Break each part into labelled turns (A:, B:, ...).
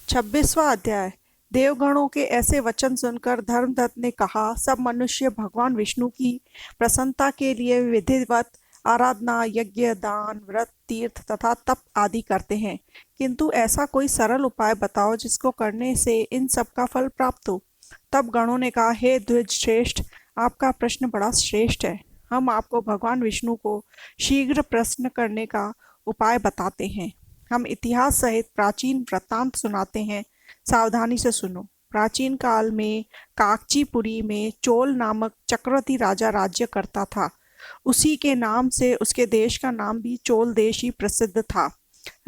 A: 26वां अध्याय। देवगणों के ऐसे वचन सुनकर धर्मदत्त ने कहा, सब मनुष्य भगवान विष्णु की प्रसन्नता के लिए विधिवत आराधना, यज्ञ, दान, व्रत, तीर्थ तथा तप आदि करते हैं, किंतु ऐसा कोई सरल उपाय बताओ जिसको करने से इन सब का फल प्राप्त हो। तब गणों ने कहा, हे द्विज श्रेष्ठ, आपका प्रश्न बड़ा श्रेष्ठ है। हम आपको भगवान विष्णु को शीघ्र प्रसन्न करने का उपाय बताते हैं। हम इतिहास सहित प्राचीन वृत्तांत सुनाते हैं, सावधानी से सुनो। प्राचीन काल में काकचीपुरी में चोल नामक चक्रवर्ती राजा राज्य करता था। उसी के नाम से उसके देश का नाम भी चोल देश ही प्रसिद्ध था।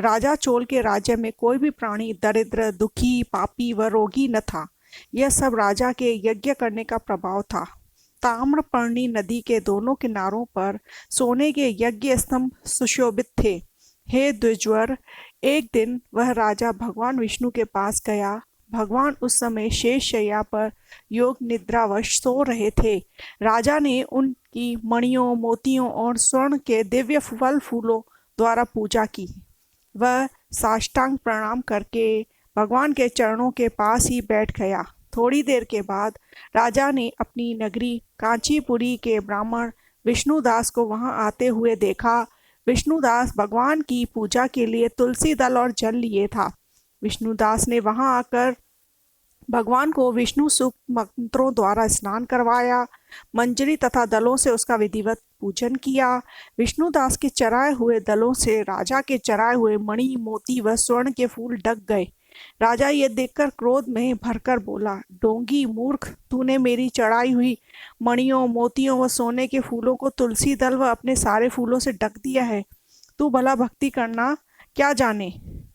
A: राजा चोल के राज्य में कोई भी प्राणी दरिद्र, दुखी, पापी व रोगी न था। यह सब राजा के यज्ञ करने का प्रभाव था। ताम्रपर्णी नदी के दोनों किनारों पर सोने के यज्ञ स्तंभ सुशोभित थे। हे द्विजवर, एक दिन वह राजा भगवान विष्णु के पास गया। भगवान उस समय शेष शैया पर योग निद्रावश सो रहे थे। राजा ने उनकी मणियों, मोतियों और स्वर्ण के दिव्य फल फूलों द्वारा पूजा की। वह साष्टांग प्रणाम करके भगवान के चरणों के पास ही बैठ गया। थोड़ी देर के बाद राजा ने अपनी नगरी कांचीपुरी के ब्राह्मण विष्णुदास को वहां आते हुए देखा। विष्णुदास भगवान की पूजा के लिए तुलसी दल और जल लिए था। विष्णुदास ने वहां आकर भगवान को विष्णु सूक्त मंत्रों द्वारा स्नान करवाया, मंजरी तथा दलों से उसका विधिवत पूजन किया। विष्णुदास के चराए हुए दलों से राजा के चराए हुए मणि, मोती व स्वर्ण के फूल ढक गए। राजा ये देखकर क्रोध में भरकर बोला, डोंगी मूर्ख, तूने मेरी चढ़ाई हुई मणियों, मोतियों व सोने के फूलों को तुलसी दल व अपने सारे फूलों से ढक दिया है। तू भला भक्ति करना क्या जाने,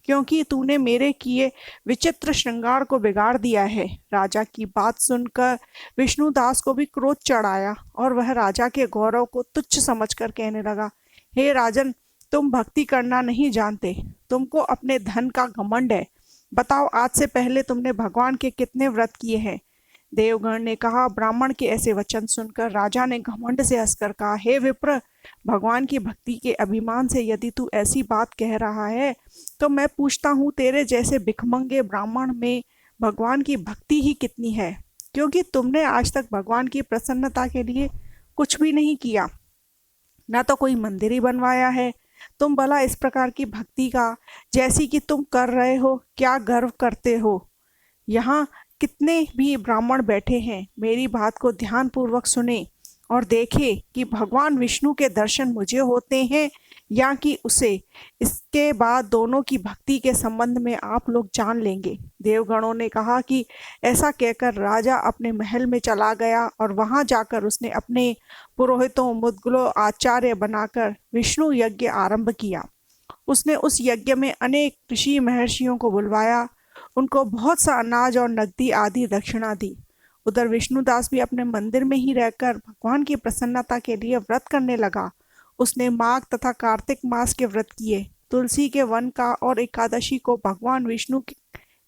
A: क्योंकि तूने मेरे किए विचित्र श्रृंगार को बिगाड़ दिया है। राजा की बात सुनकर विष्णुदास को भी क्रोध चढ़ाया और वह राजा के गौरव को तुच्छ समझकर कहने लगा, हे राजन, तुम भक्ति करना नहीं जानते, तुमको अपने धन का घमंड है। बताओ, आज से पहले तुमने भगवान के कितने व्रत किए हैं? देवगण ने कहा, ब्राह्मण के ऐसे वचन सुनकर राजा ने घमंड से हंसकर कहा, हे विप्र, भगवान की भक्ति के अभिमान से यदि तू ऐसी बात कह रहा है तो मैं पूछता हूँ, तेरे जैसे भिखमंगे ब्राह्मण में भगवान की भक्ति ही कितनी है? क्योंकि तुमने आज तक भगवान की प्रसन्नता के लिए कुछ भी नहीं किया, ना तो कोई मंदिर ही बनवाया है। तुम भला इस प्रकार की भक्ति का जैसी कि तुम कर रहे हो क्या गर्व करते हो? यहाँ कितने भी ब्राह्मण बैठे हैं, मेरी बात को ध्यानपूर्वक सुने और देखें कि भगवान विष्णु के दर्शन मुझे होते हैं या कि उसे। इसके बाद दोनों की भक्ति के संबंध में आप लोग जान लेंगे। देवगणों ने कहा कि ऐसा कहकर राजा अपने महल में चला गया और वहां जाकर उसने अपने पुरोहितों, मुद्गलों, आचार्य बनाकर विष्णु यज्ञ आरंभ किया। उसने उस यज्ञ में अनेक ऋषि महर्षियों को बुलवाया, उनको बहुत सा अनाज और नकदी आदि दक्षिणा दी। उधर विष्णुदास भी अपने मंदिर में ही रहकर भगवान की प्रसन्नता के लिए व्रत करने लगा। उसने माघ तथा कार्तिक मास के व्रत किए, तुलसी के वन का और एकादशी को भगवान विष्णु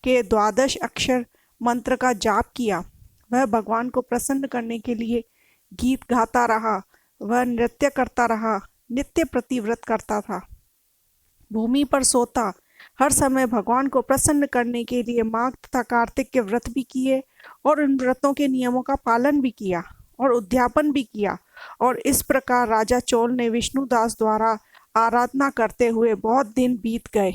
A: के 12 अक्षर मंत्र का जाप किया। वह भगवान को प्रसन्न करने के लिए गीत गाता रहा, वह नृत्य करता रहा, नित्य प्रतिव्रत करता था, भूमि पर सोता, हर समय भगवान को प्रसन्न करने के लिए माघ तथा कार्तिक के व्रत भी किए और इन व्रतों के नियमों का पालन भी किया और उद्यापन भी किया। और इस प्रकार राजा चोल ने विष्णुदास द्वारा आराधना करते हुए बहुत दिन बीत गए।